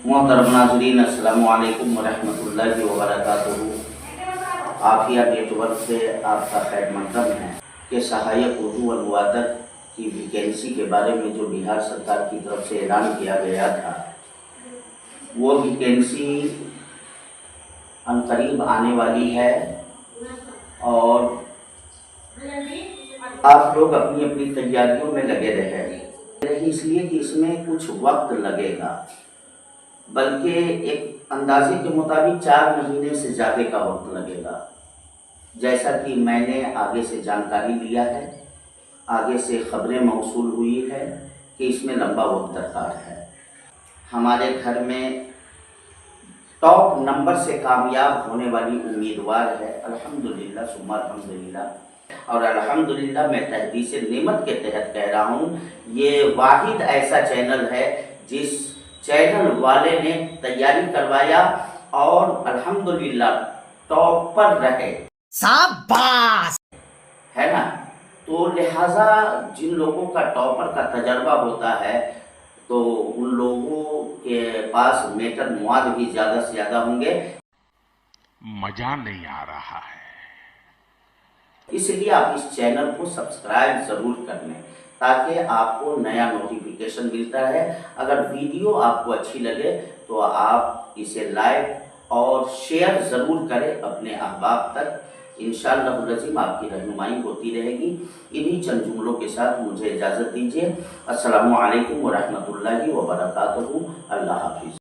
मोहतरम नाज़रीन, अस्सलामु अलैकुम वरहमतुल्लाहि वबरकातुहू। आफिया नेटवर्क से आपका खैर मक़दम है कि सहायक उर्दू अनुवादक की वैकेंसी के बारे में जो बिहार सरकार की तरफ से ऐलान किया गया था, वो वैकेंसी अनकरीब आने वाली है और आप लोग अपनी अपनी तैयारियों में लगे रहे। इसलिए कि इसमें कुछ वक्त लगेगा, बल्कि एक अंदाजे के मुताबिक 4 महीने से ज़्यादा का वक्त लगेगा। जैसा कि मैंने आगे से जानकारी लिया है, आगे से खबरें मौसूल हुई है कि इसमें लंबा वक्त दरकार है। हमारे घर में टॉप नंबर से कामयाब होने वाली उम्मीदवार है, अल्हम्दुलिल्लाह सुम्मा अल्हम्दुलिल्लाह। और अल्हम्दुलिल्लाह मैं तहदीस नेमत के तहत कह रहा हूँ, ये वाहिद ऐसा चैनल है जिस चैनल वाले ने तैयारी करवाया और अल्हम्दुलिल्लाह टॉप पर रहे। शाबाश है ना। तो लिहाजा जिन लोगों का टॉपर का तजर्बा होता है तो उन लोगों के पास मेटर मुआद भी ज़्यादा से ज़्यादा होंगे। मजा नहीं आ रहा है, इसलिए आप इस चैनल को सब्सक्राइब ज़रूर कर लें ताकि आपको नया नोटिफिकेशन मिलता रहे। अगर वीडियो आपको अच्छी लगे तो आप इसे लाइक और शेयर ज़रूर करें अपने अहबाब तक। इंशाअल्लाह लज़ीम आपकी रहनुमाई होती रहेगी। इन्हीं चंद जुमलों के साथ मुझे इजाज़त दीजिए। अस्सलामु अलैकुम वरहमतुल्लाहि वबरकातुहू। अल्लाह हाफ़िज़।